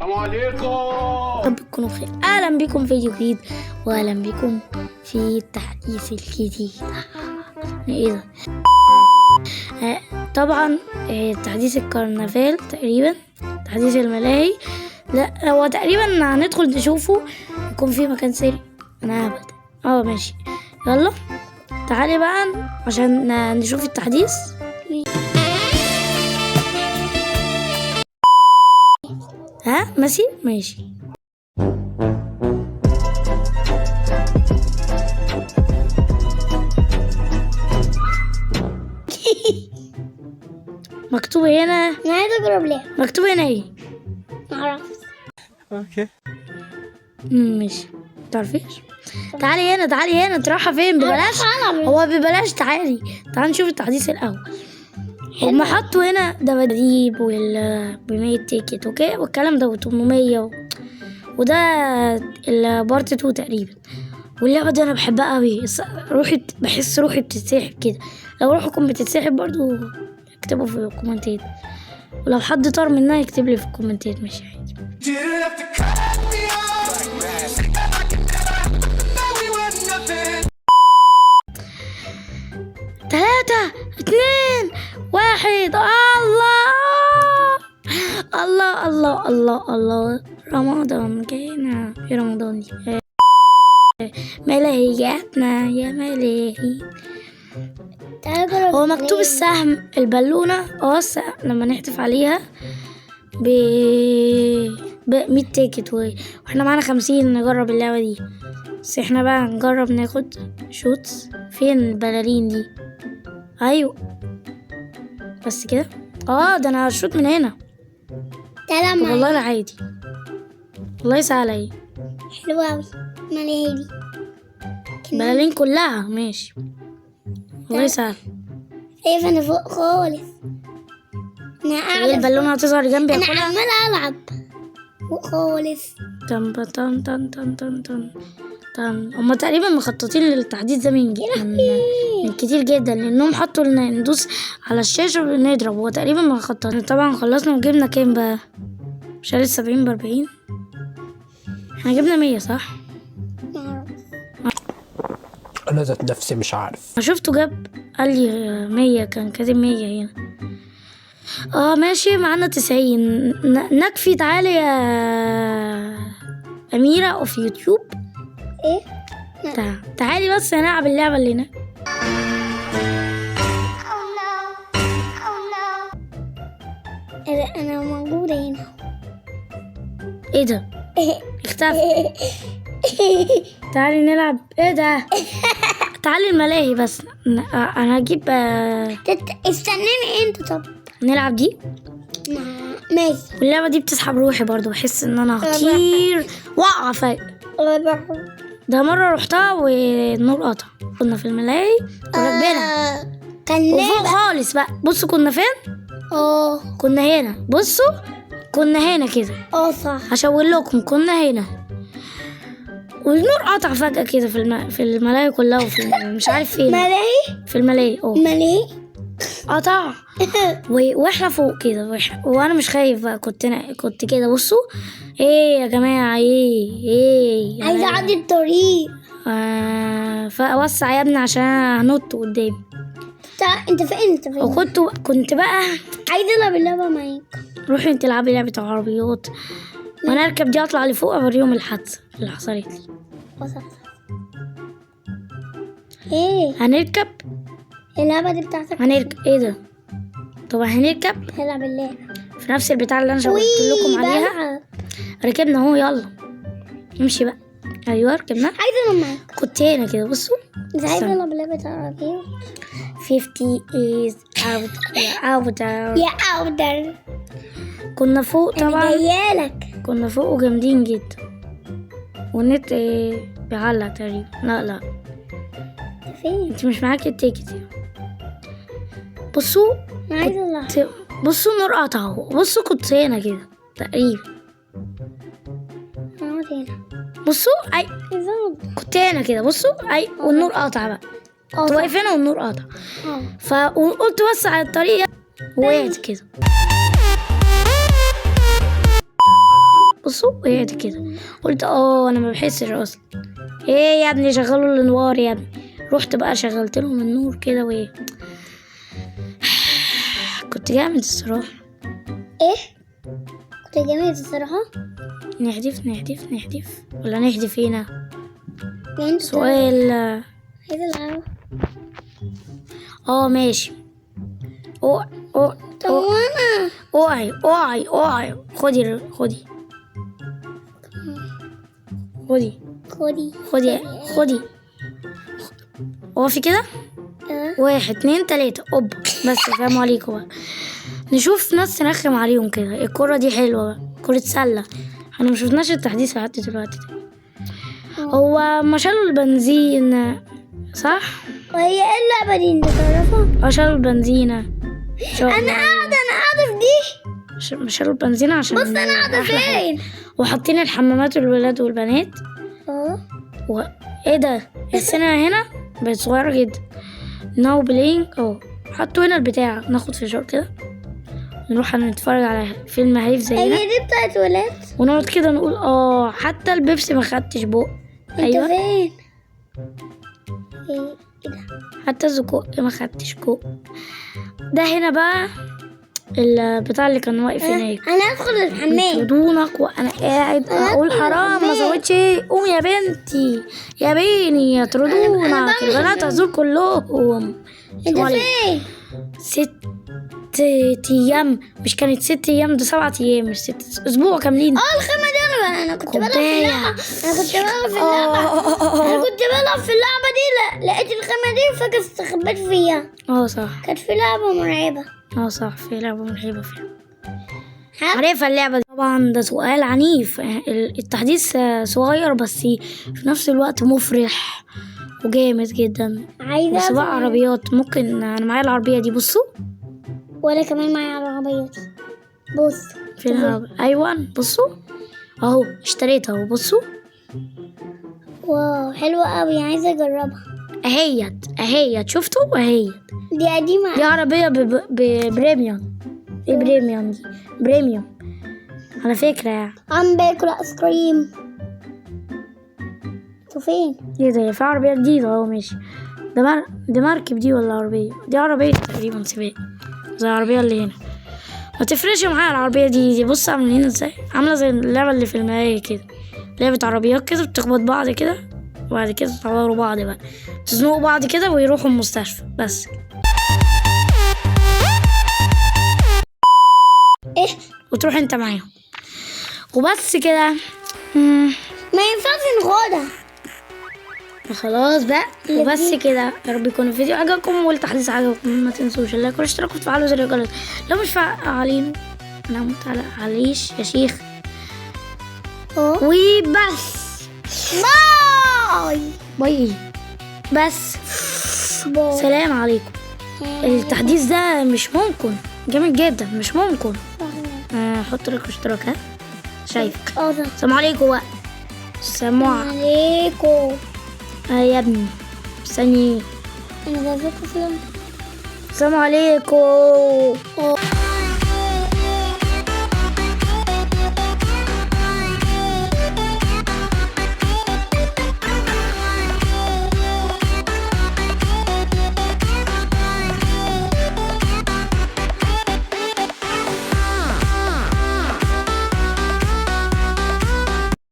السلام عليكم. رب تكونوا بخير. اهلا بكم في فيديو جديد واهلا بكم في التحديث الجديد. ايه ده؟ طبعا تحديث الكرنفال تقريبا، تحديث الملاهي. لا هو تقريبا هندخل نشوفه يكون في مكان سري. انا هبدا ماشي. يلا تعالي بقى عشان نشوف التحديث. ماشي. مكتوب هنا. انا عايزه اجرب ليه. مكتوب هنا ايه؟ معرفش. اوكي ماشي. متعرفيش؟ تعالي هنا انت رايحه فين؟ ببلاش؟ هو ببلاش. تعالي نشوف التحديث الاول. هما حطوا هنا دباديب ب100 تيكت اوكي، والكلام ده و800 وده البارت 2 تقريبا. واللعبه دي انا بحبها قوي، بحس روحي بتتسحب كده. لو روحكم بتتسحب برضو اكتبوا في الكومنتات، ولو حد طار منها يكتب لي في الكومنتات. ماشي عادي. 3 2 1. الله رمضان جينا. في رمضان دي ملاهي جاتنا يا ملاهي. هو مكتوب السهم البالونة لما نحتف عليها ب 100 تيكت واحنا معانا 50 نجرب اللعبة دي. بس احنا بقى نجرب ناخد شوتس. فين البلالين دي؟ ايوه بس كده. ده انا هشوت من هنا. تعالى معايا. والله لا عادي، والله سهلة اهي. حلوة اوي الملاهي دي. بلالين كلها ماشي. والله سهل. شايف انا فوق خالص. انا ايه البالونة هتظهر جنبي انا اكلها؟ عمالة العب فوق خالص. تن تن تن تن تن تن. هما تقريبا مخططين للتحديث ده من كتير جدا، لانهم حطوا لنا ندوس على الشاشة ونضرب. هو تقريبا مخططين. طبعا خلصنا وجبنا كام بقى؟ مش عارف 70 ب40. احنا جبنا 100 صح؟ انا ذات نفسي مش عارف. شفته جاب قال لي 100، كان كاتب 100 هنا. ماشي معانا 90. نكفي. تعالي يا أميرة أو في يوتيوب. ايه؟ تعالي بس نلعب اللعبة اللي هنا. انا موجودة هنا. ايه ده؟ اختفى. تعالي نلعب. ايه ده؟ تعالي الملاهي بس. انا هجيب استنيني انت. طب نلعب دي. ماشي. واللعبة دي بتسحب روحي برضو، بحس ان انا هطير واقع فجأة. ده مرة رحتها والنور قطع. كنا في الملاهي وراكبينها كان وفوق خالص بقى. بصوا كنا فين؟ كنا هنا. بصوا كنا هنا كده. صح. هشاور لكم. كنا هنا والنور قطع فجأة كده في الملاهي كلها مش عارف فين. ملاهي. في الملاهي ملاهي قطع واحنا فوق كده وانا مش خايف بقى. كنت كده. بصوا ايه يا جماعة؟ ايه عايزة اعدي الطريق. فوسع يا ابني عشان هنط قدامي. انت فين؟ وكنت بقى عايزة العب اللعبة معاك. روحي انت العبي لعبة العربيات وانا اركب دي اطلع لفوق اوريهم الحادثة اللي حصلت لي. ايه هنركب اللعبة دي بتاعتك؟ هنركب. ايه ده؟ طبعا هنركب نلعب اللعبة في نفس البتاع اللي انا شاورت لكم عليها. ركبنا اهو. يلا نمشي بقى. ايوه ركبنا. عايزة العب معاك. كنت هنا كده. بصوا انت عايزة العب لعبة عربية. 50 is out. يا اوردر. كنا فوق طبعا. جايالك. كنا فوق وجامدين جدا. والنت بيعلق تقريبا. لا فين؟ انت مش معاكي التيكت. بصوا عايزة العب. بصوا النور قطع اهو. بصوا كنت هنا كده تقريبا. هنا. بصوا كنت هنا كده. بصوا والنور قطع بقى. كنت واقف هنا والنور قطع. فقلت وسع الطريق وقعت كده. بصوا وقعت كده. قلت انا ما بحسش اصلا. ايه يا ابني شغلوا الانوار يا ابني. رحت بقى شغلت لهم النور كده وايه كنت جامد الصراحه. ايه كنت جامد الصراحة. نحدف ولا نحدف هنا؟ يعني سؤال. عايزة العب. ماشي. طب وانا اوعي خدي وقفي كده. 1 2 3 اوب. بس السلام عليكم بقى. نشوف ناس نرخم عليهم كده. الكرة دي حلوة بقى، كرة سلة. احنا مشوفناش التحديث لحد دلوقتي ده. هو ما شالوا البنزين صح؟ وهي ايه اللعبة دي انت تعرفها؟ شالوا البنزينة. انا قاعدة في دي. شالوا البنزينة عشان بص انا قاعدة فين. وحاطين الحمامات الولاد والبنات. ايه ده؟ السنة هنا بقت صغيرة جدا. ناو بلينج حطوا هنا البتاع. ناخد فشار كده نروح نتفرج على فيلم هايف زينا. هي دي بتاعت ولاد. ونقعد كده نقول حتى البيبسي ما خدتش بق. انت فين؟ ايه ده؟ حتى الزقوق ما خدتش كوق. ده هنا بقى البتاع اللي كان واقف هناك. انا ادخل الحمام. يطردونك وانا قاعد اقول حرام ما سويتش ايه. قوم يا بنتي يا بيني يطردونك. البنات هزول كلهم. انت فين؟ 6 ايام. مش كانت 6 ايام ده 7 ايام مش 6 اسبوع كاملين. الخيمة دي انا كنت بلعب في اللعبة. دي لقيت الخيمة دي وفجأة استخبيت فيها. صح. كانت في لعبة مرعبة. صح في لعبة مرعبة فيها. عارفة اللعبة دي طبعا. ده سؤال عنيف. التحديث صغير بس في نفس الوقت مفرح وجامد جدا. عايزة سواق عربيات. ممكن انا معايا العربية دي بصوا. ولا كمان معايا العربيات. بص فين ايوه بصوا اهو اشتريتها اهو. بصوا واو حلوة قوي. عايزة اجربها. اهيت شفتوا اهيت. دي قديمة. دي عربية ببريميوم. ايه بريميوم دي؟ بريميوم على فكرة يعني. عم باكل ايس كريم. انتوا فين؟ ايه ده؟ في عربية جديدة اهو. ماشي. ده مركب دي ولا عربية؟ دي عربية تقريبا سباق زي العربية اللي هنا. ما تفرقش معايا العربية دي. بص عاملين ازاي. عاملة زي اللعبة اللي في المراية كده. لعبة عربيات كده بتخبط بعض كده وبعد كده تطوروا بعض بقى. تزنقوا بعض كده ويروحوا المستشفى بس. ايه وتروح انت معاهم وبس كده. ما ينفعش ناخدها. خلاص بقى وبس كده. يا رب يكون الفيديو عجبكم والتحديث عجبكم. ما تنسوش اللايك والاشتراك وتفعلوا زر الجرس لو مش فعالين. انا متعلق عليش يا شيخ. وبس. باي بس. سلام عليكم. التحديث ده مش ممكن جامد جدا. مش ممكن. حط لك اشتراك. شايفك. السلام عليكم بقى. السلام عليكم يا ابني. استني. انا جايبلكوا فيلم. السلام عليكم.